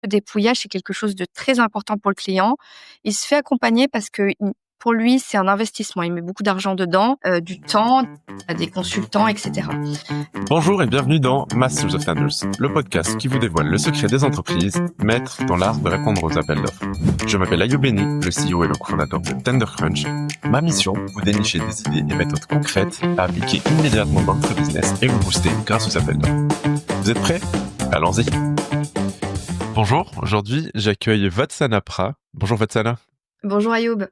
Le dépouillage, c'est quelque chose de très important pour le client. Il se fait accompagner parce que pour lui, c'est un investissement. Il met beaucoup d'argent dedans, du temps, des consultants, etc. Bonjour et bienvenue dans Masters of Tenders, le podcast qui vous dévoile le secret des entreprises, maîtres dans l'art de répondre aux appels d'offres. Je m'appelle Ayoub Beni, le CEO et le cofondateur de TenderCrunch. Ma mission, vous dénicher des idées et méthodes concrètes à appliquer immédiatement dans votre business et vous booster grâce aux appels d'offres. Vous êtes prêts? Allons-y. Bonjour, aujourd'hui j'accueille Vatsana Pra. Bonjour Vatsana. Bonjour Ayoub.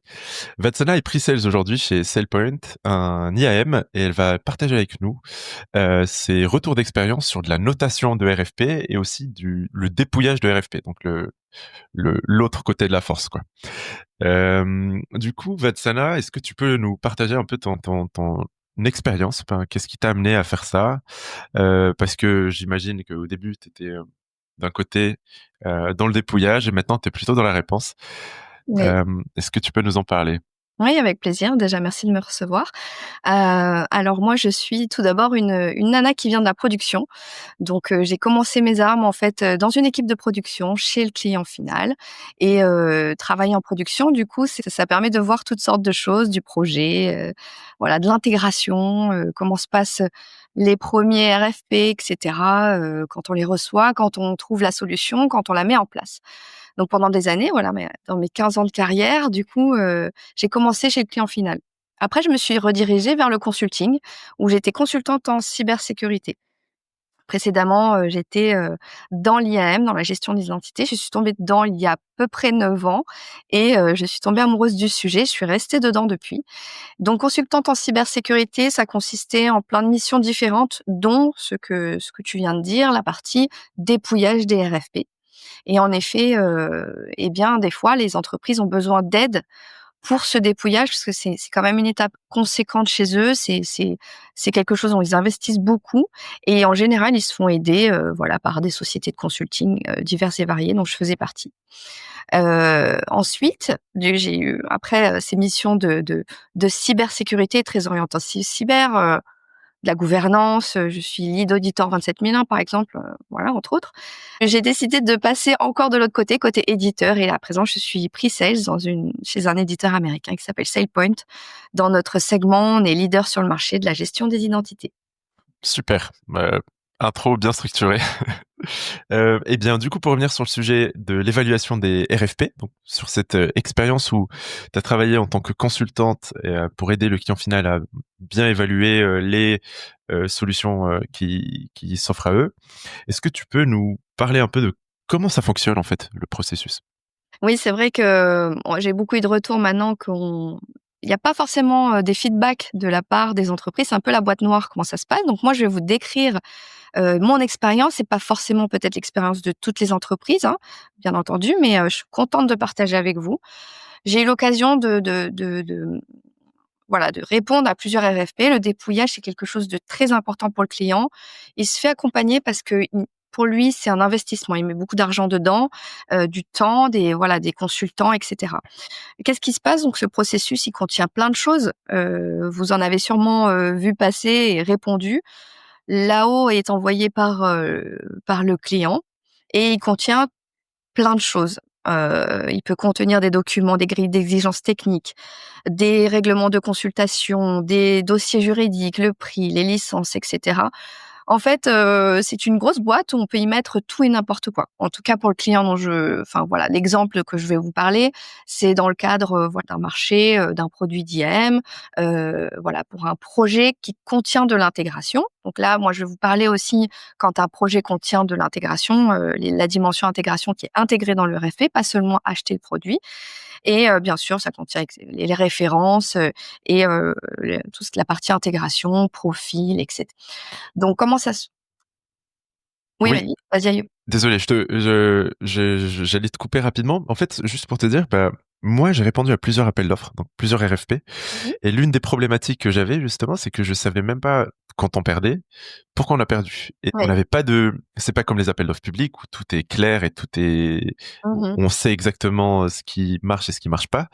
Vatsana est pre-sales aujourd'hui chez SailPoint, un IAM, et elle va partager avec nous ses retours d'expérience sur de la notation de RFP et aussi le dépouillage de RFP, donc l'autre côté de la force, quoi. Du coup, Vatsana, est-ce que tu peux nous partager un peu ton expérience? Enfin, qu'est-ce qui t'a amené à faire ça? Parce que j'imagine qu'au début, tu étais d'un côté dans le dépouillage et maintenant, tu es plutôt dans la réponse. Oui. Est-ce que tu peux nous en parler? Oui, avec plaisir. Déjà, merci de me recevoir. Alors moi, je suis tout d'abord une nana qui vient de la production. Donc, j'ai commencé mes armes, en fait, dans une équipe de production chez le client final et travailler en production, du coup, ça permet de voir toutes sortes de choses, du projet, voilà, de l'intégration, comment se passent les premiers RFP et cetera, quand on les reçoit, quand on trouve la solution, quand on la met en place. Donc pendant des années, voilà, dans mes 15 ans de carrière, du coup, j'ai commencé chez le client final. Après, je me suis redirigée vers le consulting, où j'étais consultante en cybersécurité. Précédemment, j'étais, dans l'IAM, dans la gestion des identités. Je suis tombée dedans il y a à peu près 9 ans et je suis tombée amoureuse du sujet. Je suis restée dedans depuis. Donc consultante en cybersécurité, ça consistait en plein de missions différentes, dont ce que tu viens de dire, la partie dépouillage des RFP. Et en effet, eh bien, des fois, les entreprises ont besoin d'aide pour ce dépouillage, parce que c'est quand même une étape conséquente chez eux. C'est quelque chose dont ils investissent beaucoup et en général, ils se font aider, voilà, par des sociétés de consulting, diverses et variées, dont je faisais partie. Ensuite, j'ai eu après, ces missions de cybersécurité très orientées cyber, de la gouvernance, je suis lead auditor 27001 par exemple, voilà, entre autres. J'ai décidé de passer encore de l'autre côté, côté éditeur, et à présent je suis pre-sales chez un éditeur américain qui s'appelle SailPoint. Dans notre segment, on est leader sur le marché de la gestion des identités. Super, intro bien structurée. Et bien, du coup, pour revenir sur le sujet de l'évaluation des RFP, donc sur cette expérience où tu as travaillé en tant que consultante pour aider le client final à bien évaluer les solutions qui s'offrent à eux, est-ce que tu peux nous parler un peu de comment ça fonctionne en fait, le processus? Oui, c'est vrai que, j'ai beaucoup eu de retours maintenant il n'y a pas forcément, des feedbacks de la part des entreprises. C'est un peu la boîte noire, comment ça se passe. Donc moi, je vais vous décrire mon expérience, et pas forcément peut-être l'expérience de toutes les entreprises, hein, bien entendu, mais je suis contente de partager avec vous. J'ai eu l'occasion voilà, de répondre à plusieurs RFP. Le dépouillage, c'est quelque chose de très important pour le client. Il se fait accompagner parce que pour lui, c'est un investissement. Il met beaucoup d'argent dedans, du temps, des consultants, et cetera. Qu'est-ce qui se passe? Donc ce processus, il contient plein de choses. Vous en avez sûrement, vu passer et répondu. Là-haut est envoyé par le client et il contient plein de choses. Il peut contenir des documents, des grilles d'exigences techniques, des règlements de consultation, des dossiers juridiques, le prix, les licences, et cetera. En fait, c'est une grosse boîte où on peut y mettre tout et n'importe quoi. En tout cas pour le client enfin voilà, l'exemple que je vais vous parler, c'est dans le cadre, voilà, d'un marché, d'un produit d'IAM, voilà, pour un projet qui contient de l'intégration. Donc là, moi, je vais vous parler aussi quand un projet contient de l'intégration, la dimension intégration qui est intégrée dans le RFP, pas seulement acheter le produit. Et bien sûr, ça contient les références, et tout ce qui est la partie intégration, profil, et cetera. Donc comment ça se oui, Oui, vas-y Ayoub. désolé, j'allais te couper rapidement. En fait, juste pour te dire, moi, j'ai répondu à plusieurs appels d'offres, donc plusieurs RFP. Mmh. Et l'une des problématiques que j'avais justement, c'est que je savais même pas quand on perdait, pourquoi on a perdu. Et on Oui. n'avait pas c'est pas comme les appels d'offres publics où tout est clair et Mmh mh. on sait exactement ce qui marche et ce qui marche pas.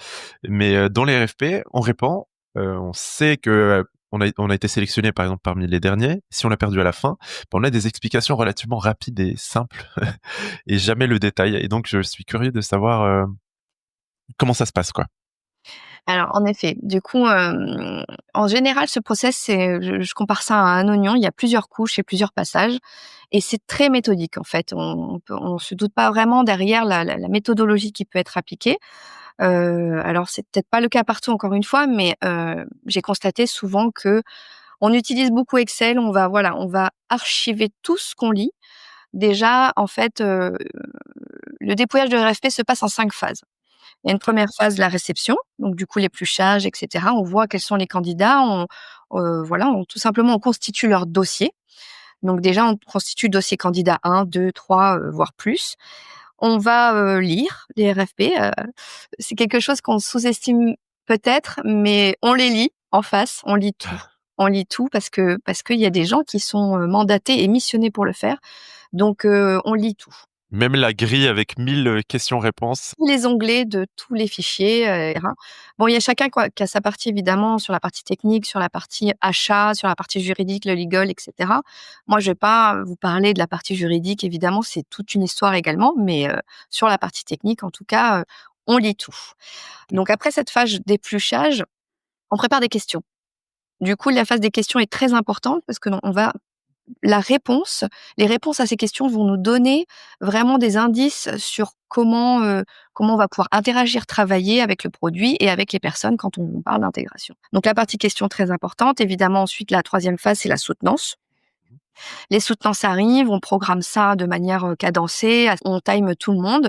Mais dans les RFP, on répond, on sait que on a été sélectionné par exemple parmi les derniers, si on l'a perdu à la fin, ben, on a des explications relativement rapides et simples et jamais le détail. Et donc je suis curieux de savoir comment ça se passe, quoi. Alors en effet, du coup, en général, ce process, je compare ça à un oignon. Il y a plusieurs couches et plusieurs passages et c'est très méthodique, en fait. On se doute pas vraiment derrière la méthodologie qui peut être appliquée. Alors c'est peut-être pas le cas partout, encore une fois, mais j'ai constaté souvent que on utilise beaucoup Excel. On va archiver tout ce qu'on lit. Déjà, en fait, le dépouillage de RFP se passe en 5 phases. Il y a une première phase, la réception, donc du coup l'épluchage et cetera. On voit quels sont les candidats, tout simplement on constitue leur dossier. Donc déjà, on constitue le dossier candidat 1, 2, 3, voire plus. On va, lire les RFP, c'est quelque chose qu'on sous-estime peut-être, mais on les lit en face, on lit tout. On lit tout parce qu'il y a des gens qui sont, mandatés et missionnés pour le faire. Donc on lit tout. Même la grille avec 1000 questions-réponses. Tous les onglets de tous les fichiers, et cetera. Bon, il y a chacun quoi qui a sa partie évidemment sur la partie technique, sur la partie achat, sur la partie juridique, le legal et cetera. Moi, je vais pas vous parler de la partie juridique, évidemment, c'est toute une histoire également, mais sur la partie technique, en tout cas, on lit tout. Donc après cette phase d'épluchage, on prépare des questions. Du coup, la phase des questions est très importante parce que on va la réponse les réponses à ces questions vont nous donner vraiment des indices sur comment on va pouvoir interagir, travailler avec le produit et avec les personnes quand on parle d'intégration. Donc la partie question très importante. Évidemment, ensuite, la troisième phase, c'est la soutenance. Les soutenances arrivent, on programme ça de manière, cadencée, on time tout le monde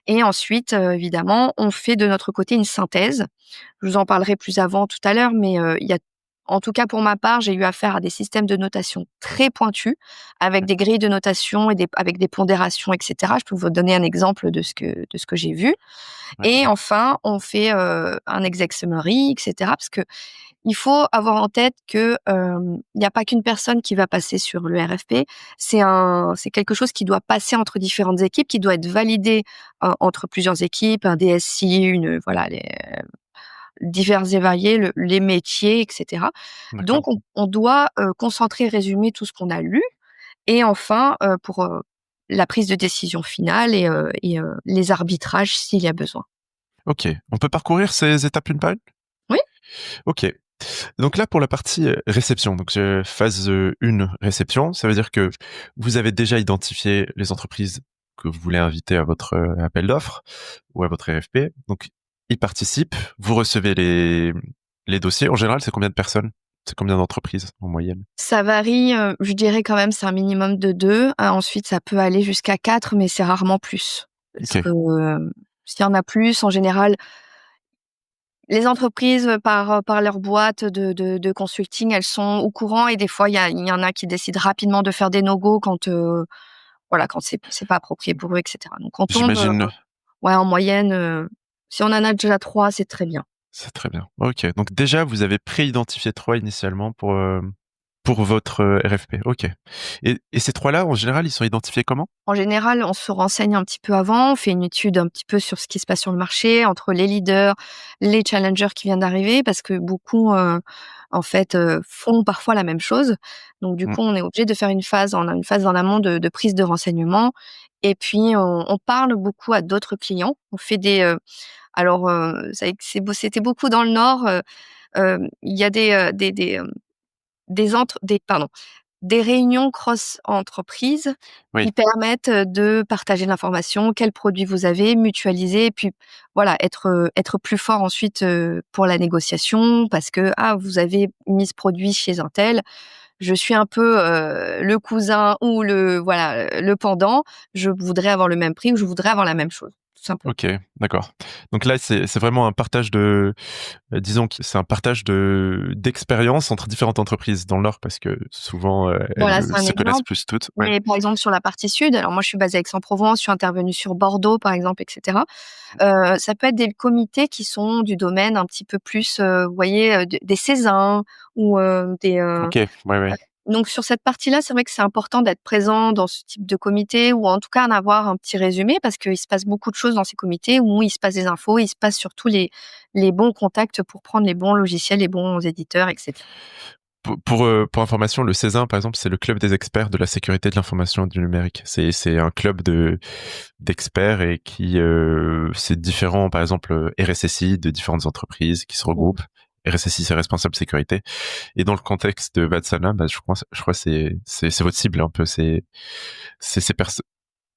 et ensuite, évidemment, on fait de notre côté une synthèse. Je vous en parlerai plus avant tout à l'heure, mais il y a en tout cas pour ma part, j'ai eu affaire à des systèmes de notation très pointus, avec des grilles de notation et avec des pondérations et cetera. Je peux vous donner un exemple de ce que j'ai vu D'accord. et enfin, on fait, un exec summary et cetera parce que il faut avoir en tête que, il y a pas qu'une personne qui va passer sur le RFP. C'est quelque chose qui doit passer entre différentes équipes, qui doit être validé, entre plusieurs équipes, un DSI, voilà, les divers et variés, les métiers et cetera. D'accord. Donc on doit, concentrer, résumer tout ce qu'on a lu et enfin, pour, la prise de décision finale et les arbitrages s'il y a besoin. Ok. On peut parcourir ces étapes une par une? Oui? Ok. Donc là, pour la partie réception, donc phase 1, réception, ça veut dire que vous avez déjà identifié les entreprises que vous voulez inviter à votre appel d'offres ou à votre RFP. Donc, ils participent, vous recevez les dossiers. En général, c'est combien de personnes? C'est combien d'entreprises en moyenne? Ça varie, je dirais quand même c'est un minimum de 2. Ensuite ça peut aller jusqu'à 4, mais c'est rarement plus. Parce Ok, que, s'il y en a plus, en général, les entreprises, par leur boîte de consulting, elles sont au courant et des fois il y en a qui décident rapidement de faire des no-go quand, quand c'est pas approprié pour eux et cetera. Donc on tombe, j'imagine. ouais en moyenne, si on en a déjà 3, c'est très bien. C'est très bien. Ok, donc déjà, vous avez pré-identifié 3 initialement pour votre RFP. Ok. Et ces 3-là, en général, ils sont identifiés comment? En général, on se renseigne un petit peu avant, on fait une étude un petit peu sur ce qui se passe sur le marché, entre les leaders, les challengers qui viennent d'arriver, parce que beaucoup, en fait, font parfois la même chose. Donc du Mm. coup, on est obligé de faire on a une phase en amont de prise de renseignements et puis on parle beaucoup à d'autres clients. On fait c'était beaucoup dans le Nord, il y a des réunions cross-entreprises Oui. qui permettent, de partager l'information, quels produits vous avez, mutualiser et puis voilà, être plus fort ensuite, pour la négociation parce que: «Ah, vous avez mis ce produit chez untel, je suis un peu, le cousin ou le pendant, je voudrais avoir le même prix ou je voudrais avoir la même chose», tout simplement. Ok, d'accord. Donc là, c'est vraiment un partage de, disons que c'est un partage d'expériences entre différentes entreprises dans le Nord parce que souvent, elles Voilà, c'est un se connaissent exemple. plus toutes. Ouais. Mais par exemple sur la partie sud, alors moi je suis basée à Aix-en-Provence, je suis intervenue sur Bordeaux par exemple et cetera. Ça peut être des comités qui sont du domaine un petit peu plus, vous voyez, des Césins ou Ok, ouais, ouais. donc sur cette partie-là, c'est vrai que c'est important d'être présent dans ce type de comité ou en tout cas en avoir un petit résumé parce qu'il se passe beaucoup de choses dans ces comités où il se passe des infos, il se passe surtout les bons contacts pour prendre les bons logiciels, les bons éditeurs et cetera. Pour information, le CESIN, par exemple, c'est le club des experts de la sécurité de l'information et du numérique. C'est un club d'experts et qui c'est différent, par exemple RSSI de différentes entreprises qui se regroupent. RSSI, c'est responsable sécurité. Et dans le contexte de Vatsana, bah, je crois c'est votre cible un peu. C'est ces personnes.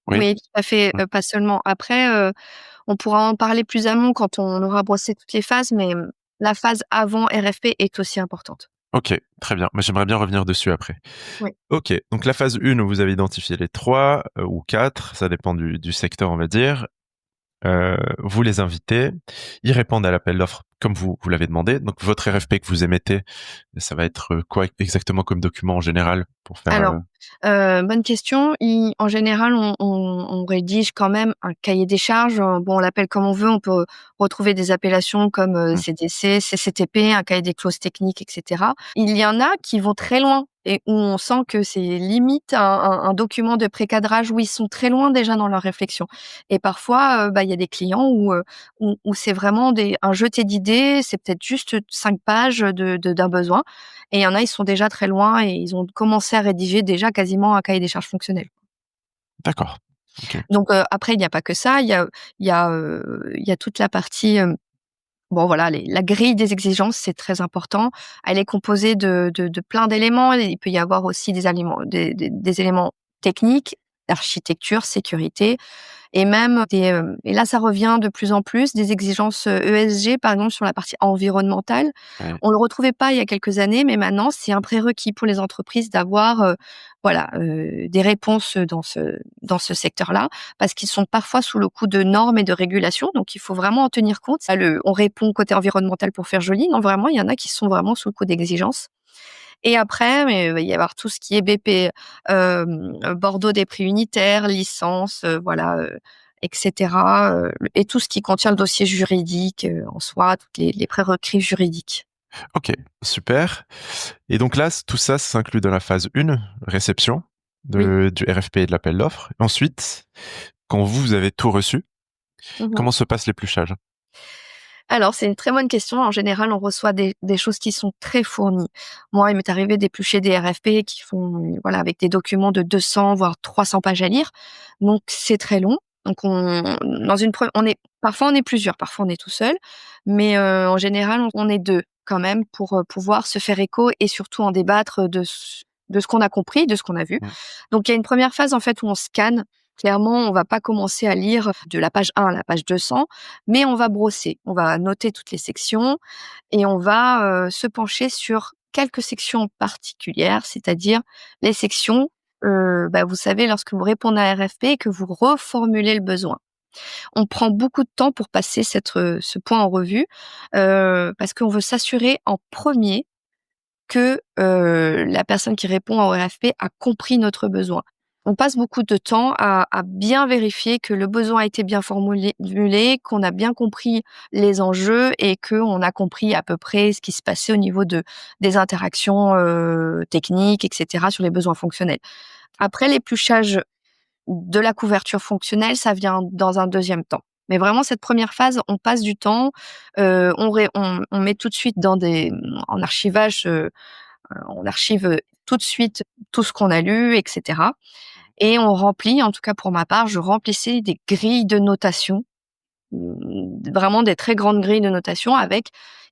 Oui. Oui, tout à fait, Mm. pas seulement. Après, on pourra en parler plus amont quand on aura brossé toutes les phases, mais la phase avant RFP est aussi importante. Ok, très bien. Moi, j'aimerais bien revenir dessus après. Oui. Ok, donc la phase 1, vous avez identifié les 3 ou 4, ça dépend du secteur, on va dire. Vous les invitez, ils répondent à l'appel d'offres comme vous l'avez demandé. Donc votre RFP que vous émettez, ça va être quoi exactement comme document en général pour faire Alors, bonne question. En général, on rédige quand même un cahier des charges. Bon, on l'appelle comme on veut. On peut retrouver des appellations comme hmm, CDC, CCTP, un cahier des clauses techniques, etc. Il y en a qui vont très loin et où on sent que c'est limite un document de précadrage où ils sont très loin déjà dans leur réflexion. Et parfois, bah, il y a des clients où c'est vraiment un jeté d'idées. C'est peut-être juste 5 pages d'un besoin. Et il y en a, ils sont déjà très loin et ils ont commencé à rédiger déjà quasiment un cahier des charges fonctionnel. d'accord. Ok. Donc après, il n'y a pas que ça, il y a toute la partie, bon voilà, la grille des exigences, c'est très important. Elle est composée de plein d'éléments. Il peut y avoir aussi des éléments techniques, architecture, sécurité, et même et là ça revient de plus en plus, des exigences, ESG par exemple sur la partie environnementale. Ouais. On le retrouvait pas il y a quelques années, mais maintenant c'est un prérequis pour les entreprises d'avoir, voilà, des réponses dans ce secteur-là, parce qu'ils sont parfois sous le coup de normes et de régulations, donc il faut vraiment en tenir compte. On répond côté environnemental pour faire joli, non vraiment il y en a qui sont vraiment sous le coup d'exigences. Et après, mais il va y avoir tout ce qui est BP, Bordeaux des prix unitaires, licence, voilà, et cetera, et tout ce qui contient le dossier juridique, en soi, toutes les prérequis juridiques. Ok, super. Et donc là, tout ça s'inclut dans la phase 1, réception Oui. du RFP et de l'appel d'offres. Ensuite, quand vous avez tout reçu, Mmh. comment se passe l'épluchage? Alors, c'est une très bonne question. En général, on reçoit des choses qui sont très fournies. Moi, il m'est arrivé d'éplucher des RFP qui font, voilà, avec des documents de 200 voire 300 pages à lire. Donc c'est très long. Donc on est plusieurs, parfois on est tout seul, mais en général, on est 2 quand même pour, pouvoir se faire écho et surtout en débattre de ce qu'on a compris, de ce qu'on a vu. Hmm. Donc il y a une première phase en fait où on scanne. Clairement, on va pas commencer à lire de la page 1 à la page 200, mais on va brosser, on va noter toutes les sections et on va, se pencher sur quelques sections particulières, c'est-à-dire les sections, bah, vous savez lorsque vous répondez à un RFP et que vous reformulez le besoin. On prend beaucoup de temps pour passer ce point en revue, parce qu'on veut s'assurer en premier que, la personne qui répond au RFP a compris notre besoin. On passe beaucoup de temps à bien vérifier que le besoin a été bien formulé, qu'on a bien compris les enjeux et qu'on a compris à peu près ce qui se passait au niveau des interactions, techniques et cetera sur les besoins fonctionnels. Après l'épluchage de la couverture fonctionnelle, ça vient dans un deuxième temps. Mais vraiment cette première phase, on passe du temps, on met tout de suite en archivage, on archive, tout de suite tout ce qu'on a lu et cetera, et on remplit, en tout cas pour ma part, je remplissais des grilles de notation, vraiment des très grandes grilles de notation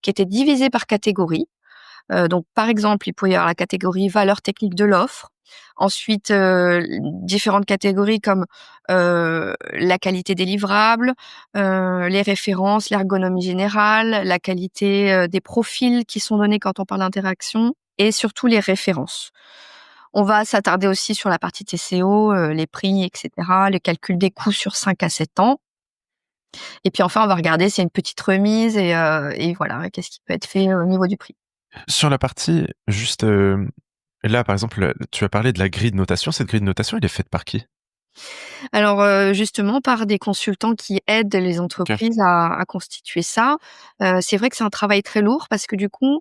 qui étaient divisées par catégorie. Donc par exemple, il pouvait y avoir la catégorie valeur technique de l'offre. Ensuite, différentes catégories comme, la qualité des livrables, les références, l'ergonomie générale, la qualité, des profils qui sont donnés quand on parle d'interaction et surtout les références. On va s'attarder aussi sur la partie TCO, les prix et cetera, le calcul des coûts sur 5 à 7 ans, et puis enfin on va regarder s'il y a une petite remise et voilà, qu'est-ce qui peut être fait au niveau du prix. Sur la partie, juste là, par exemple, tu as parlé de la grille de notation. Cette grille de notation, elle est faite par qui? Alors, justement par des consultants qui aident les Ok. entreprises à constituer ça. C'est vrai que c'est un travail très lourd parce que du coup,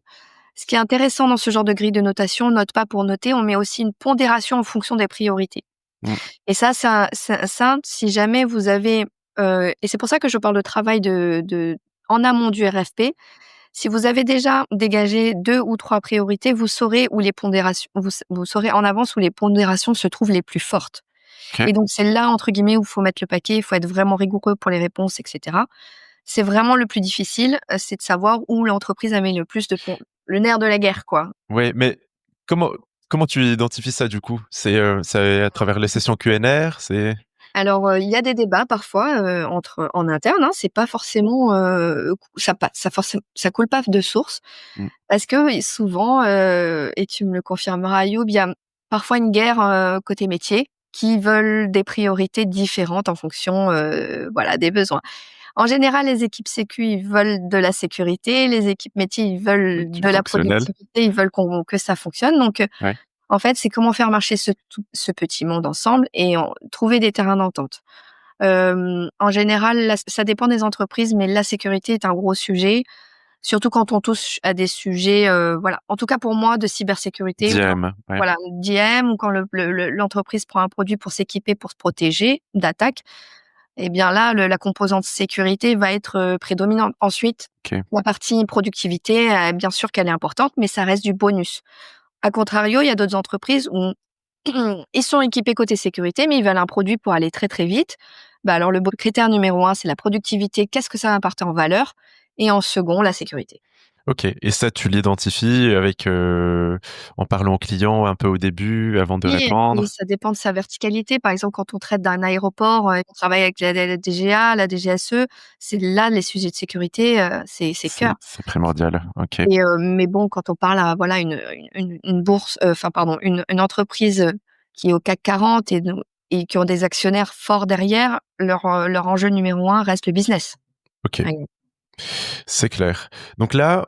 ce qui est intéressant dans ce genre de grille de notation, on note pas pour noter, on met aussi une pondération en fonction des priorités. Hmm. Et ça, si jamais vous avez, et c'est pour ça que je parle de travail en amont du RFP, Si vous avez déjà dégagé 2 ou 3 priorités, vous saurez où les pondérations vous saurez en avance où les pondérations se trouvent les plus fortes OK. et donc c'est là, entre guillemets, où il faut mettre le paquet, il faut être vraiment rigoureux pour les réponses et cetera. C'est vraiment le plus difficile, c'est de savoir où l'entreprise a mis le plus de le nerf de la guerre, quoi. Ouais, mais comment comment tu identifies ça du coup? C'est à travers les sessions Q&R? C'est Alors, il y a des débats parfois, entre en interne, hein, c'est pas forcément, ça coule pas de source mmh, parce que souvent, et tu me le confirmeras Ayoub, il y a parfois une guerre, côté métier qui veulent des priorités différentes en fonction, voilà, des besoins. En général, les équipes sécu, ils veulent de la sécurité, les équipes métiers, ils veulent du de la fonctionnel? productivité, ils veulent que ça fonctionne donc Ouais. en fait, c'est comment faire marcher ce petit monde ensemble et trouver des terrains d'entente. En général, ça dépend des entreprises, mais la sécurité est un gros sujet, surtout quand on touche à des sujets, voilà, en tout cas pour moi de cybersécurité ou quand Diem, ouais. voilà, d'IM ou quand l'entreprise prend un produit pour s'équiper, pour se protéger d'attaques et bien là, la composante sécurité va être, prédominante. Ensuite, OK. la partie productivité, bien sûr qu'elle est importante, mais ça reste du bonus. À contrario, il y a d'autres entreprises où ils sont équipés côté sécurité, mais ils veulent un produit pour aller très, très vite. Bah, alors le critère numéro un, c'est la productivité. Qu'est-ce que ça va apporter en valeur? Et en second, la sécurité. OK, et ça, tu l'identifies avec, en parlant au client un peu au début, avant de Oui, répondre? ça dépend de sa verticalité. Par exemple, quand on traite d'un aéroport, on travaille avec la DGA, la DGSE, c'est là les sujets de sécurité, c'est cœur. C'est primordial, OK. Et mais bon, quand on parle à voilà une bourse, enfin pardon, une entreprise, qui est au CAC 40 et qui ont des actionnaires forts derrière, leur enjeu numéro un reste le business. OK, Par exemple. c'est clair. Donc là,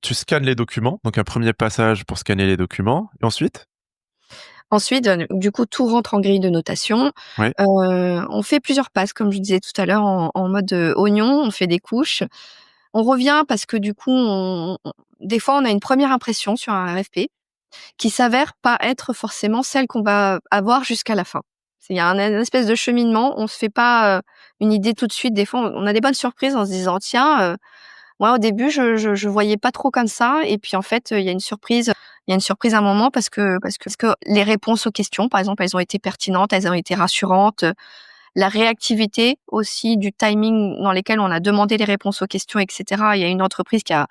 tu scannes les documents, donc un premier passage pour scanner les documents et ensuite? Ensuite, du coup, tout rentre en grille de notation. Ouais, On fait plusieurs passes, comme je disais tout à l'heure, en mode, oignon, on fait des couches. On revient parce que du coup, des fois, on a une première impression sur un RFP qui s'avère pas être forcément celle qu'on va avoir jusqu'à la fin. Il y a un espèce de cheminement, on se fait pas, une idée tout de suite. Des fois, on a des bonnes surprises en se disant: «Tiens, moi au début je voyais pas trop comme ça» et puis en fait, il y a une surprise à un moment parce que les réponses aux questions, par exemple, elles ont été pertinentes, elles ont été rassurantes, la réactivité aussi du timing dans lesquels on a demandé les réponses aux questions et cetera. Il y a une entreprise qui a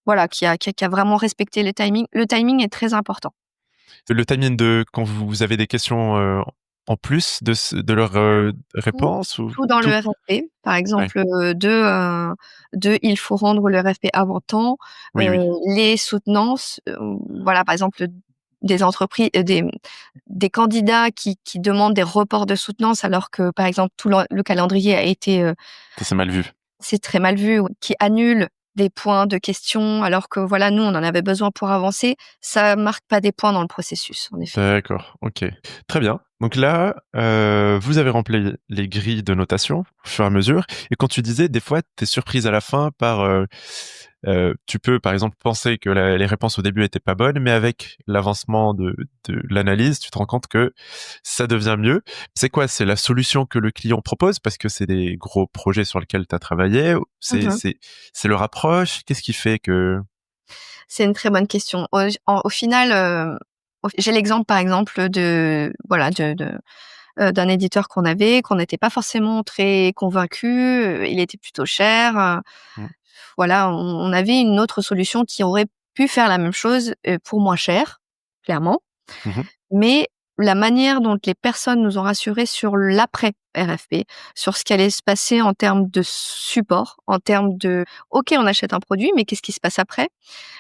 voilà, qui a vraiment respecté le timing. Le timing est très important. le timing de quand vous avez des questions, en plus de leurs, Tout réponses ou tout dans le tout? RFP. Par Ouais, exemple, il faut rendre le RFP avant temps, oui, oui. les soutenances, voilà, par exemple, des entreprises, des candidats qui demandent des reports de soutenance alors que, par exemple, tout le calendrier a été, Ça, c'est mal vu. c'est très mal vu, ouais, qui annulent des points de questions alors que, voilà, nous, on en avait besoin pour avancer. Ça marque pas des points dans le processus, en effet. D'accord, OK. Très bien. Donc là, vous avez rempli les grilles de notation au fur et à mesure et quand tu disais des fois tu es surprise à la fin par, tu peux par exemple penser que la les réponses au début étaient pas bonnes, mais avec l'avancement de l'analyse, tu te rends compte que ça devient mieux. C'est quoi? C'est la solution que le client propose parce que c'est des gros projets sur lesquels tu as travaillé? Ou Mmh. c'est leur approche? Qu'est-ce qui fait que C'est une très bonne question. Au final, j'ai l'exemple, par exemple, de voilà, d'un éditeur qu'on n'était pas forcément très convaincus, il était plutôt cher, mmh, voilà, on avait une autre solution qui aurait pu faire la même chose, pour moins cher, clairement. mmh Mais la manière dont les personnes nous ont rassurés sur l'après RFP, sur ce qui allait se passer en termes de support, en termes de: «OK, on achète un produit, mais qu'est-ce qui se passe après?»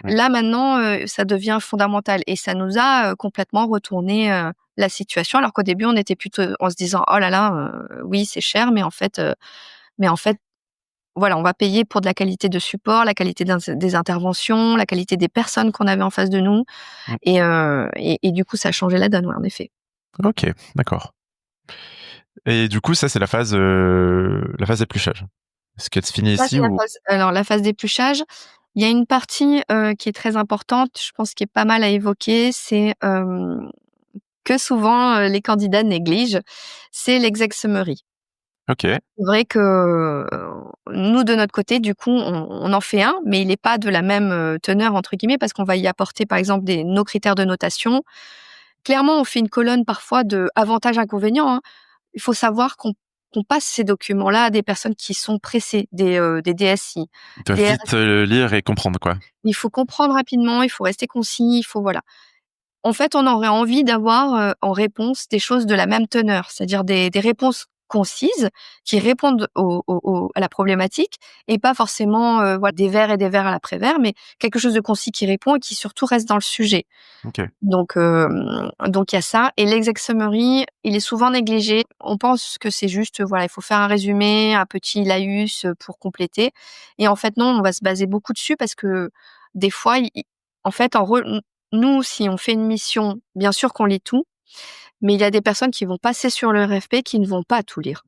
ouais. Là maintenant, ça devient fondamental et ça nous a, complètement retourné, la situation alors qu'au début on était plutôt en se disant: «Oh là là, oui c'est cher mais en fait, voilà, on va payer pour de la qualité de support, la qualité des interventions, la qualité des personnes qu'on avait en face de nous» Mmh. et du coup ça a changé la donne, ouais, en effet. OK, d'accord. Et du coup, ça, c'est la phase d'épluchage. Est-ce qu'elle se finit Ça, ici c'est la ou phase alors la phase d'épluchage, il y a une partie, qui est très importante, je pense qui est pas mal à évoquer, c'est, que souvent, les candidats négligent, c'est l'exec summary. OK. C'est vrai que, nous de notre côté, du coup, on en fait un, mais il est pas de la même, «teneur» entre guillemets parce qu'on va y apporter, par exemple, nos critères de notation. Clairement, on fait une colonne parfois de avantages, inconvénients, hein. Il faut savoir qu'on passe ces documents-là à des personnes qui sont pressées, des DSI, Ils doivent des vite, lire et comprendre, quoi. il faut comprendre rapidement, il faut rester concis, il faut voilà. En fait, on aurait envie d'avoir, en réponse des choses de la même teneur, c'est-à-dire des réponses concises qui répondent à la problématique et pas forcément, voilà, des vers et des vers à l'après-vers, mais quelque chose de concis qui répond et qui surtout reste dans le sujet. OK. Donc il y a ça et l'exec summary, il est souvent négligé. On pense que c'est juste, voilà, il faut faire un résumé, un petit laïus, pour compléter et en fait non, on va se baser beaucoup dessus parce que des fois, i en fait, nous, si on fait une mission, bien sûr qu'on lit tout, mais il y a des personnes qui vont passer sur le RFP qui ne vont pas tout lire.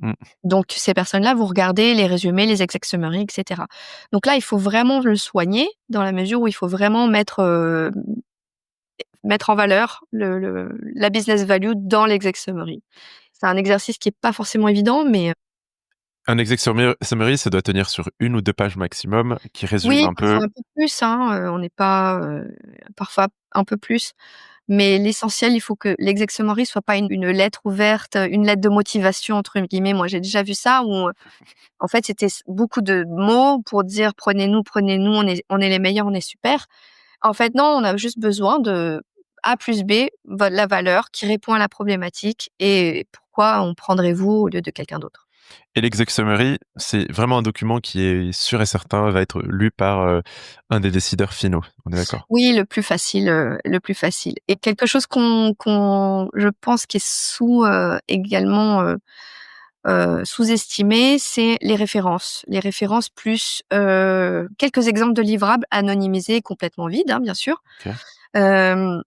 Mmh. Donc ces personnes-là vont regarder les résumés, les exec summary et cetera. Donc là, il faut vraiment le soigner dans la mesure où il faut vraiment mettre en valeur la business value dans l'exec summary. C'est un exercice qui est pas forcément évident, mais Un exec summary, ça doit tenir sur 1 ou 2 pages maximum, qui résume oui, un peu. parfois un peu plus, hein, on n'est pas, parfois un peu plus, mais l'essentiel, il faut que l'exec summary soit pas une lettre ouverte, une lettre de «motivation» entre guillemets. Moi, j'ai déjà vu ça où, en fait, c'était beaucoup de mots pour dire: «Prenez-nous, on est les meilleurs, on est super». En fait, non, on a juste besoin de A plus B, la valeur qui répond à la problématique et pourquoi on prendrait vous au lieu de quelqu'un d'autre. Et l'exec summary, c'est vraiment un document qui est sûr et certain va être lu par, un des décideurs finaux. On est d'accord? Oui, le plus facile et quelque chose qu'on je pense qui est également, sous-estimé, c'est les références. Les références plus, quelques exemples de livrables anonymisés, complètement vides, hein, bien sûr. OK. Hem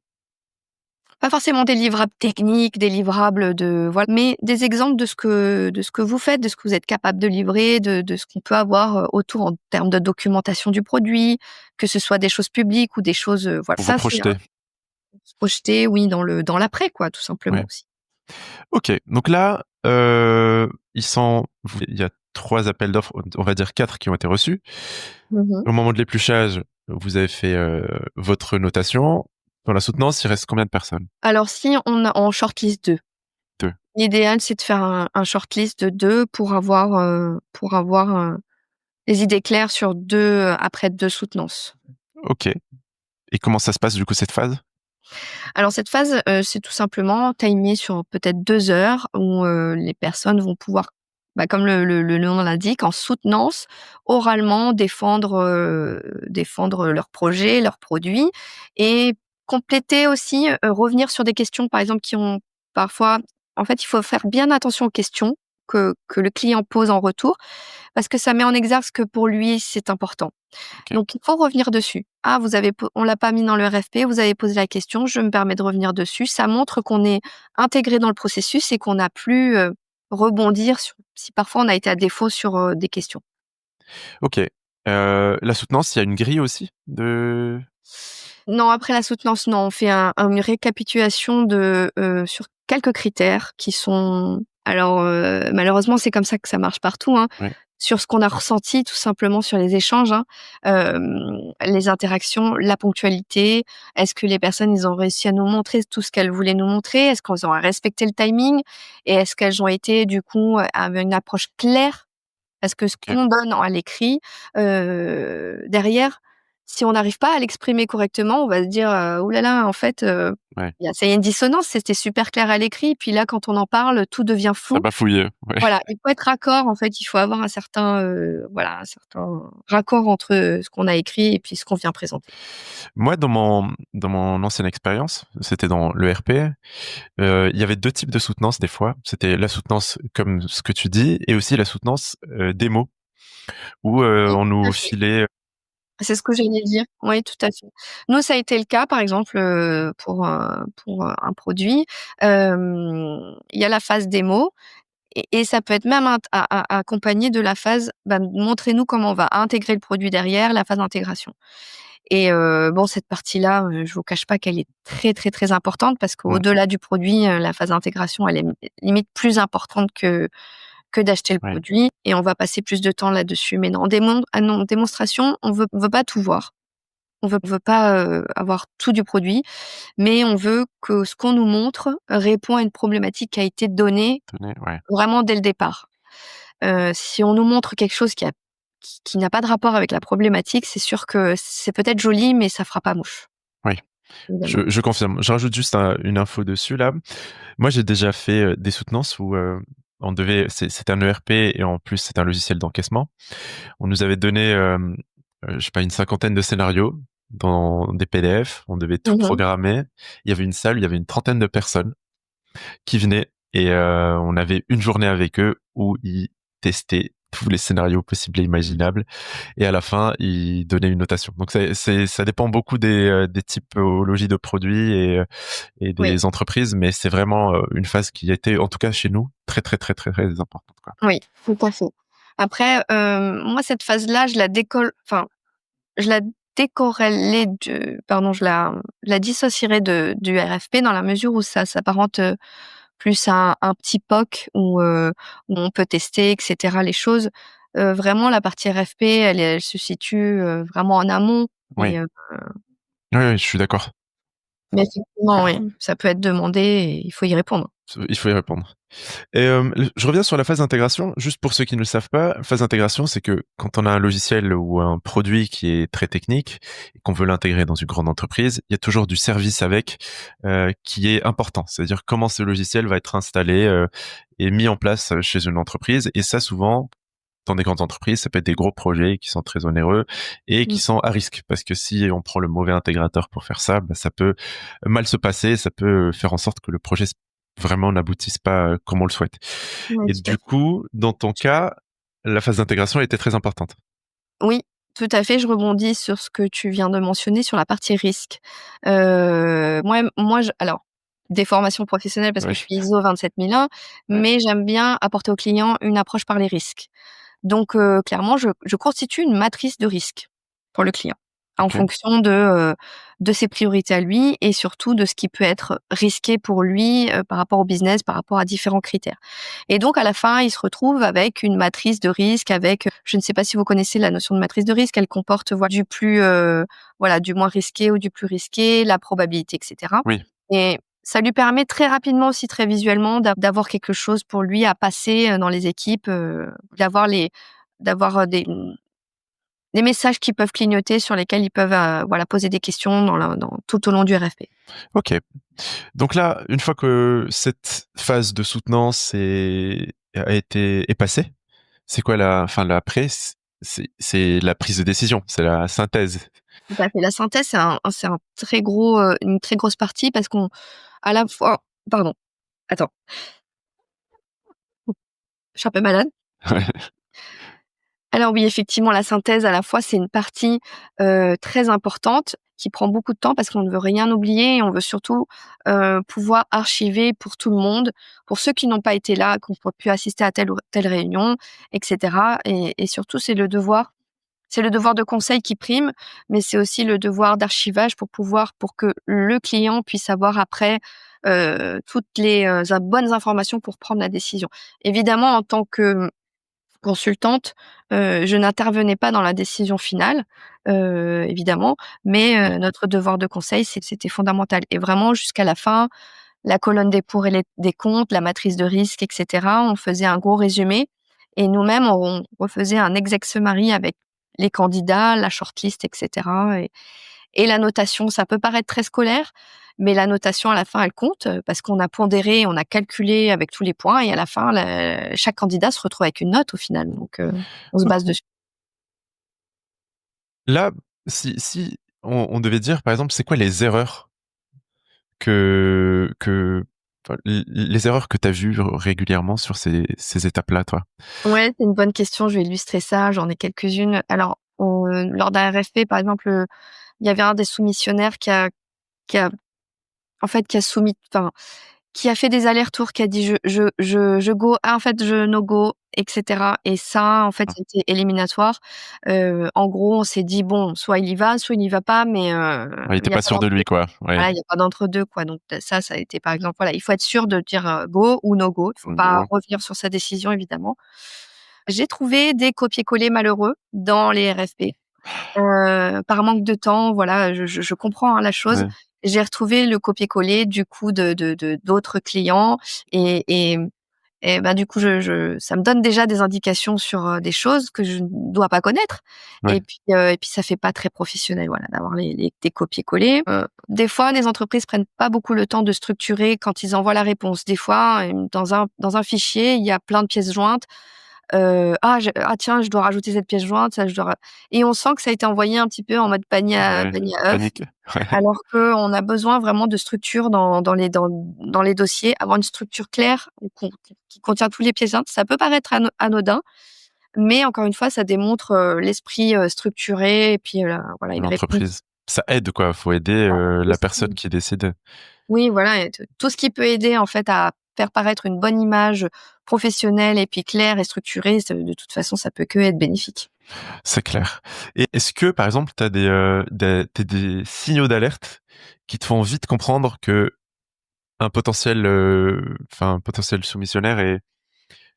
Pas forcément des livrables techniques, des livrables de voilà, mais des exemples de ce que vous faites, de ce que vous êtes capable de livrer, de ce qu'on peut avoir, autour en termes de documentation du produit, que ce soit des choses publiques ou des choses, voilà. Pour vous Ça, c'est projeter. se projeter, oui, dans l'après, quoi, tout simplement Ouais. aussi. OK. Donc là, il y a 3 appels d'offres, on va dire 4 qui ont été reçus. Mmh mh. Au moment de l'épluchage, vous avez fait, votre notation. Dans la soutenance, il reste combien de personnes? Alors si on shortlist 2. 2. L'idéal, c'est de faire un shortlist de 2 pour avoir, des idées claires sur 2 après 2 soutenances. OK. Et comment ça se passe du coup cette phase? Alors cette phase, c'est tout simplement timé sur peut-être 2 heures où, les personnes vont pouvoir, bah, comme le nom l'indique, en soutenance, oralement défendre leur projet, leurs produits et compléter aussi, revenir sur des questions, par exemple, qui ont parfois en fait, il faut faire bien attention aux questions que le client pose en retour parce que ça met en exergue ce que pour lui c'est important. OK. Donc il faut revenir dessus. «Ah, vous avez po on l'a pas mis dans le RFP, vous avez posé la question, je me permets de revenir dessus». Ça montre qu'on est intégré dans le processus et qu'on n'a plus, rebondir sur si parfois on a été à défaut sur, des questions. OK. La soutenance, il y a une grille aussi de Non, après la soutenance, non, on fait une récapitulation sur quelques critères qui sont alors, malheureusement, c'est comme ça que ça marche partout, hein. ouais, Sur ce qu'on a ressenti tout simplement sur les échanges, hein, les interactions, la ponctualité. Est-ce que les personnes, ils ont réussi à nous montrer tout ce qu'elles voulaient nous montrer? Est-ce qu'elles ont respecté le timing? Et est-ce qu'elles ont été du coup, avec une approche claire? Parce que ce OK, qu'on donne à l'écrit, derrière, si on n'arrive pas à l'exprimer correctement, on va se dire, «Ouh là là, en fait, ouais. il y a une dissonance, c'était super clair à l'écrit, puis là, quand on en parle, tout devient Ça flou». bafouille, ouais. Voilà, il faut être raccord, en fait, il faut avoir un certain, voilà, un certain raccord entre, ce qu'on a écrit et puis ce qu'on vient présenter. Moi, dans mon ancienne expérience, c'était dans l'ERP, il y avait 2 types de soutenance des fois. C'était la soutenance comme ce que tu dis et aussi la soutenance, démo où, Oui, on tout à nous fait. filait C'est ce que j'allais dire. Oui, tout à fait. Nous, ça a été le cas, par exemple, pour, un produit. Il y a la phase démo et ça peut être même accompagné de la phase, bah, montrez-nous comment on va intégrer le produit derrière, la phase d'intégration. Et bon, cette partie-là, je vous cache pas qu'elle est très, très, très importante parce Mmh. qu'au-delà du produit, la phase d'intégration, elle est limite plus importante que d'acheter le Ouais. produit et on va passer plus de temps là-dessus. Mais non, en démonstration, on veut pas tout voir. On veut pas, avoir tout du produit, mais on veut que ce qu'on nous montre répond à une problématique qui a été donnée Tenez, ouais. vraiment dès le départ. Si on nous montre quelque chose qui n'a pas de rapport avec la problématique, c'est sûr que c'est peut-être joli, mais ça fera pas mouche, Oui. évidemment. Je confirme. Je rajoute juste une info dessus là. Moi, j'ai déjà fait des soutenances où c'était un ERP et en plus c'était un logiciel d'encaissement. On nous avait donné, je sais pas, une cinquantaine de scénarios dans des PDF. On devait tout Mmh mh. programmer. Il y avait une salle, où il y avait une trentaine de personnes qui venaient et on avait une journée avec eux où ils testaient tous les scénarios possibles et imaginables et à la fin ils donnaient une notation. Donc ça dépend beaucoup des typologies de produits et Oui, des entreprises, mais c'est vraiment une phase qui était en tout cas chez nous très très très très très importante quoi. oui, tout à fait. Après, moi cette phase-là, je la décorrélais de pardon, je la dissocierais du RFP dans la mesure où ça s'apparente, plus à un petit POC où on peut tester et cetera les choses. Vraiment la partie RFP, elle se situe, vraiment en amont Oui, et oui, oui, je suis d'accord. mais effectivement, oui, ça peut être demandé et il faut y répondre. Il faut y répondre. Et je reviens sur la phase d'intégration, juste pour ceux qui ne le savent pas. Phase d'intégration, c'est que quand on a un logiciel ou un produit qui est très technique et qu'on veut l'intégrer dans une grande entreprise, il y a toujours du service avec qui est important. C'est-à-dire comment ce logiciel va être installé et mis en place chez une entreprise. Et ça, souvent, dans des grandes entreprises, ça peut être des gros projets qui sont très onéreux et qui Mmh. sont à risque. Parce que si on prend le mauvais intégrateur pour faire ça, bah, ça peut mal se passer, ça peut faire en sorte que le projet vraiment n'aboutisse pas comme on le souhaite. Ouais, Et tout à du fait. coup, dans ton cas, la phase d'intégration était très importante. Oui, tout à fait, je rebondis sur ce que tu viens de mentionner sur la partie risque. Moi, alors, des formations professionnelles parce que je Oui, suis ISO 27001, ouais, mais j'aime bien apporter au client une approche par les risques. Donc clairement, je constitue une matrice de risque pour le client, en ok, fonction de ses priorités à lui et surtout de ce qui peut être risqué pour lui, par rapport au business, par rapport à différents critères. Et donc à la fin, il se retrouve avec une matrice de risque avec, je ne sais pas si vous connaissez la notion de matrice de risque, elle comporte du moins risqué ou du plus risqué, la probabilité et cetera oui, et ça lui permet très rapidement aussi, très visuellement d'avoir quelque chose pour lui à passer, dans les équipes, d'avoir, des messages qui peuvent clignoter sur lesquels ils peuvent, poser des questions dans tout au long du RFP. ok. Donc là, une fois que cette phase de soutenance est passée, c'est quoi enfin l'après? C'est la prise de décision, c'est la synthèse. Tout à fait. La synthèse, c'est un très gros, une très grosse partie parce qu'on à la fois pardon, attends, je suis un peu malade. Alors oui, effectivement, la synthèse, à la fois, c'est une partie, très importante qui prend beaucoup de temps parce qu'on ne veut rien oublier et on veut surtout, pouvoir archiver pour tout le monde, pour ceux qui n'ont pas été là, qui ont pas pu assister à telle ou telle réunion et cetera et surtout, c'est le devoir de conseil qui prime, mais c'est aussi le devoir d'archivage pour que le client puisse avoir après, toutes les, bonnes informations pour prendre la décision. Évidemment, en tant que consultante, je n'intervenais pas dans la décision finale, évidemment, mais Oui, notre devoir de conseil, c'était fondamental et vraiment jusqu'à la fin, la colonne des pour et les des contre, la matrice de risque et cetera, on faisait un gros résumé et nous-mêmes, on refaisait un exec summary avec les candidats, la shortlist et cetera et la notation, ça peut paraître très scolaire, mais la notation à la fin, elle compte, parce qu'on a pondéré, on a calculé avec tous les points et à la fin, chaque candidat se retrouve avec une note au final, donc on se OK. base dessus. Là, si on devait dire, par exemple, c'est quoi les erreurs que enfin, les erreurs que tu as vues régulièrement sur ces étapes-là, toi? Ouais, c'est une bonne question, je vais illustrer ça, j'en ai quelques-unes. Alors, lors d'un RFP, par exemple, il y avait un des soumissionnaires qui a soumis qui a fait des allers-retours, qui a dit: «Je go, ah, en fait, je no go», et cetera, et ça, en fait, Mmh. c'était éliminatoire. En gros, on s'est dit: «Bon, soit il y va, soit il n'y va pas, mais Ouais, il était il y a pas pas sûr de d'entre lui, quoi. Ouais. voilà, il y a pas d'entre-deux, quoi», donc ça a été, par exemple, voilà, il faut être sûr de dire, go ou no go. Il faut pas Go. revenir sur sa décision, évidemment. J'ai trouvé des copier-coller malheureux dans les RFP. Par manque de temps, voilà, je comprends, hein, la chose. Ouais. J'ai retrouvé le copier-coller du coup de d'autres clients, et et et bah, du coup, je ça me donne déjà des indications sur, des choses que je ne dois pas connaître, Ouais. et puis ça fait pas très professionnel, voilà, d'avoir les des copier-coller. Des fois, les entreprises prennent pas beaucoup le temps de structurer quand ils envoient la réponse. Des fois, dans un fichier, il y a plein de pièces jointes. Ah tiens, je dois rajouter cette pièce jointe, ça je dois ra et on sent que ça a été envoyé un petit peu en mode Ouais. panier à œufs, Panique. Ouais. alors qu'on a besoin vraiment de structure dans les dossiers, avoir une structure claire qui contient tous les pièces jointes. Ça peut paraître anodin, mais encore une fois, ça démontre, l'esprit, structuré, et puis, voilà, une réponse L'entreprise. Ça aide, quoi. Faut aider, la personne aussi. qui décide. Oui, voilà, et tout ce qui peut aider, en fait, à faire paraître une bonne image professionnelle et puis claire et structurée, de toute façon, ça peut que être bénéfique. C'est clair. Et est-ce que, par exemple, tu as des signaux d'alerte qui te font vite comprendre que un potentiel soumissionnaire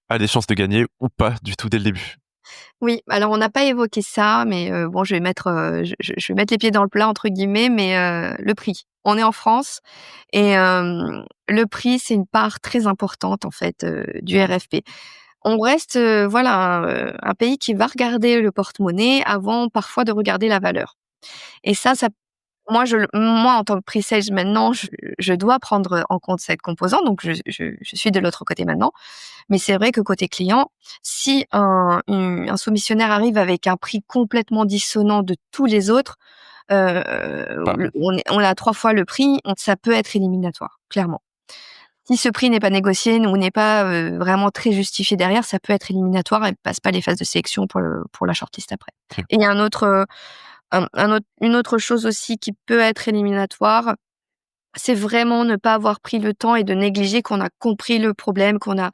a des chances de gagner ou pas du tout dès le début? Oui, alors on n'a pas évoqué ça, mais bon, je vais mettre «les pieds dans le plat» entre guillemets, mais le prix. On est en France, et le prix, c'est une part très importante, en fait, du RFP. On reste, voilà, un pays qui va regarder le porte-monnaie avant parfois de regarder la valeur, et ça moi, en tant que pre-sales maintenant, je dois prendre en compte cette composante, donc je suis de l'autre côté maintenant. Mais c'est vrai que côté client, si un soumissionnaire arrive avec un prix complètement dissonant de tous les autres, Pas on est à 3 fois le prix, ça peut être éliminatoire, clairement. Si ce prix n'est pas négocié ou n'est pas, vraiment très justifié derrière, ça peut être éliminatoire et passe pas les phases de sélection pour la shortlist après. OK. Et il y a une autre chose aussi qui peut être éliminatoire, c'est vraiment ne pas avoir pris le temps et de négliger qu'on a compris le problème, qu'on a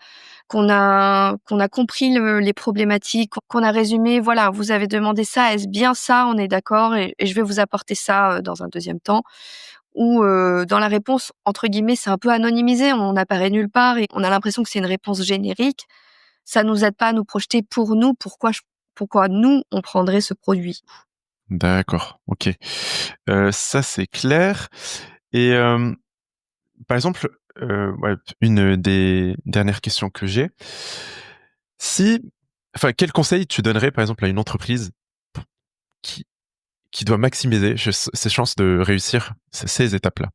compris les problématiques, qu'on a résumé: «Voilà, vous avez demandé ça, est-ce bien ça? On est d'accord, et je vais vous apporter ça, dans un deuxième temps». Ou, dans la réponse, entre guillemets, c'est un peu anonymisé, on apparaît nulle part et on a l'impression que c'est une réponse générique. Ça nous aide pas à nous projeter pour nous, pourquoi nous, on prendrait ce produit. D'accord, OK. Ça, c'est clair et par exemple, ouais, une des dernières questions que j'ai, si quel conseil tu donnerais, par exemple, à une entreprise qui qui doit maximiser ses chances de réussir ces étapes-là?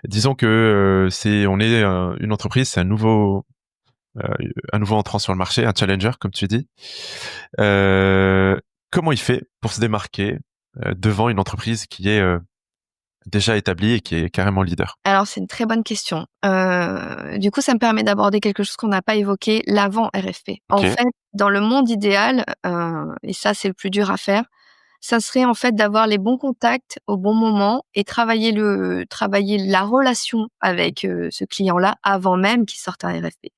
Disons que, on est, une entreprise, c'est un nouveau entrant sur le marché, un challenger comme tu dis. Heu, Comment il fait pour se démarquer, devant une entreprise qui est, déjà établie et qui est carrément leader? Alors c'est une très bonne question. Du coup, ça me permet d'aborder quelque chose qu'on n'a pas évoqué, l'avant RFP. En OK, fait, dans le monde idéal, et ça, c'est le plus dur à faire, ça serait en fait d'avoir les bons contacts au bon moment et travailler la relation avec, ce client-là avant même qu'il sorte un RFP.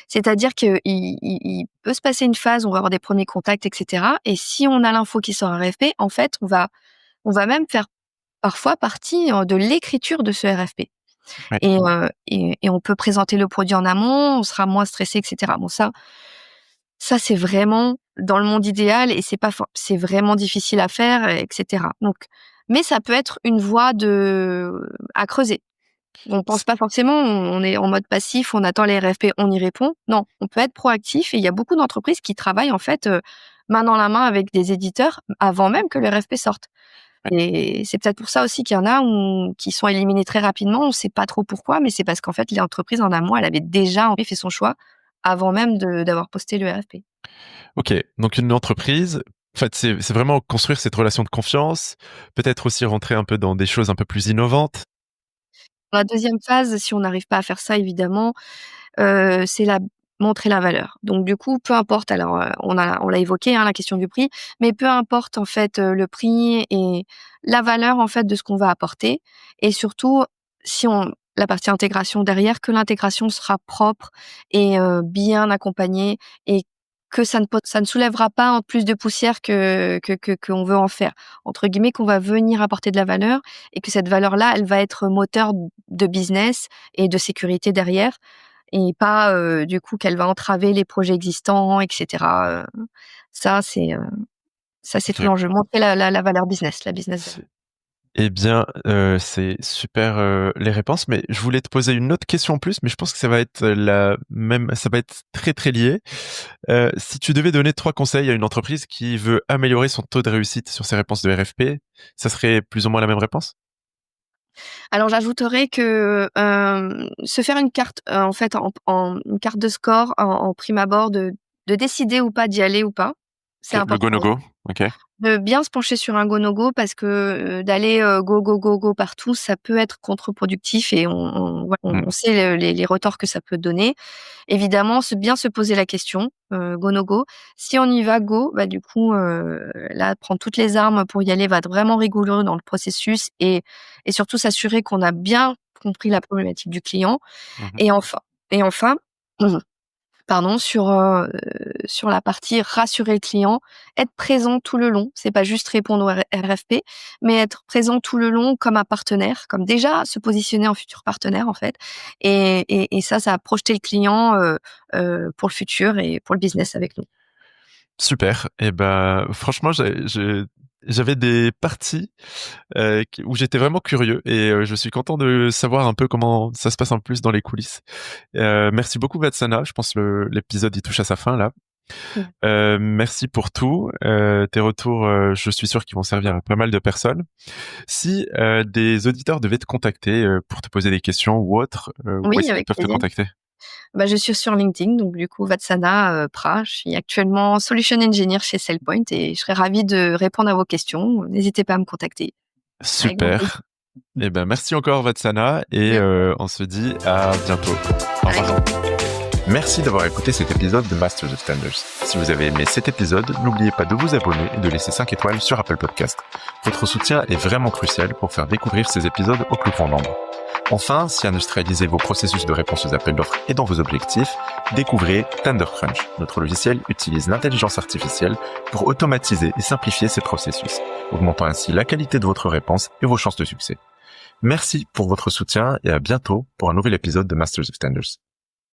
C'est-à-dire qu'il peut se passer une phase où on va avoir des premiers contacts, et cetera, et si on a l'info qui sort un RFP, en fait, on va même faire parfois partie, de l'écriture de ce RFP, ouais. et on peut présenter le produit en amont, on sera moins stressé, et cetera. Bon, ça c'est vraiment dans le monde idéal, et c'est vraiment difficile à faire, et cetera. Donc, mais ça peut être une voie à creuser. On pense pas forcément, on est en mode passif, on attend les RFP, on y répond. Non, on peut être proactif, et il y a beaucoup d'entreprises qui travaillent en fait, main dans la main avec des éditeurs avant même que le RFP sorte. Et c'est peut-être pour ça aussi qu'il y en a qui sont éliminés très rapidement. On ne sait pas trop pourquoi, mais c'est parce qu'en fait, l'entreprise en amont, elle avait déjà fait son choix avant même d'avoir posté le RFP. OK, donc une entreprise, en fait, c'est vraiment construire cette relation de confiance, peut-être aussi rentrer un peu dans des choses un peu plus innovantes. Dans la deuxième phase, si on n'arrive pas à faire ça évidemment, c'est montrer la valeur. Donc du coup, peu importe, alors, on l'a évoqué, hein, la question du prix, mais peu importe en fait, le prix et la valeur en fait de ce qu'on va apporter, et surtout si on la partie intégration derrière, que l'intégration sera propre et bien accompagnée et que ça ne soulèvera pas en plus de poussière qu'on veut en faire, entre guillemets, qu'on va venir apporter de la valeur et que cette valeur-là, elle va être moteur de business et de sécurité derrière et pas, du coup, qu'elle va entraver les projets existants et cetera. Ça, c'est, heu, ça, c'est tout OK. l'enjeu. Montrer la valeur business, la business value. Eh bien, c'est super, les réponses, mais je voulais te poser une autre question en plus, mais je pense que ça va être la même ça va être très, très lié. Si tu devais donner 3 conseils à une entreprise qui veut améliorer son taux de réussite sur ses réponses de RFP, ça serait plus ou moins la même réponse? Alors j'ajouterais que, se faire une carte, en fait, en une carte de score en prime abord de décider ou pas d'y aller ou pas, c'est OK, le go, no important. go? OK. De bien se pencher sur un go, no go parce que, d'aller, go, go, go, go partout, ça peut être contre-productif et on Mmh. sait les retorts que ça peut donner. Évidemment, bien se poser la question, go, no go. Si on y va, go, bah, du coup, là, prendre toutes les armes pour y aller va être vraiment rigoureux dans le processus et surtout s'assurer qu'on a bien compris la problématique du client Mmh. et enfin, pardon, sur la partie rassurer le client, être présent tout le long. C'est pas juste répondre au RFP, mais être présent tout le long comme un partenaire, comme déjà se positionner en futur partenaire, en fait et ça va projeter le client, pour le futur et pour le business avec nous. Super et ben, franchement, j'avais des parties, où j'étais vraiment curieux et je suis content de savoir un peu comment ça se passe en plus dans les coulisses. Merci beaucoup Vatsana, je pense l'épisode il touche à sa fin là. Mmh. Merci pour tout, tes retours, je suis sûr qu'ils vont servir à pas mal de personnes. Si, des auditeurs devaient te contacter, pour te poser des questions ou autre, où Oui, est-ce qu'ils avec peuvent te plaisir. contacter? Bah, je suis sur LinkedIn, donc du coup Vatsana, Pra. Je suis actuellement solution engineer chez SailPoint et je serais ravie de répondre à vos questions. N'hésitez pas à me contacter, avec grand plaisir. Super. Et ben, merci encore Vatsana et Merci, on se dit à bientôt. Au avec revoir. grand plaisir. Merci d'avoir écouté cet épisode de Masters of Standards. Si vous avez aimé cet épisode, n'oubliez pas de vous abonner et de laisser 5 étoiles sur Apple Podcast. Votre soutien est vraiment crucial pour faire découvrir ces épisodes au plus grand nombre. Enfin, si industrialiser vos processus de réponse aux appels d'offres est dans vos objectifs, découvrez TenderCrunch. Notre logiciel utilise l'intelligence artificielle pour automatiser et simplifier ces processus, augmentant ainsi la qualité de votre réponse et vos chances de succès. Merci pour votre soutien et à bientôt pour un nouvel épisode de Masters of Standards.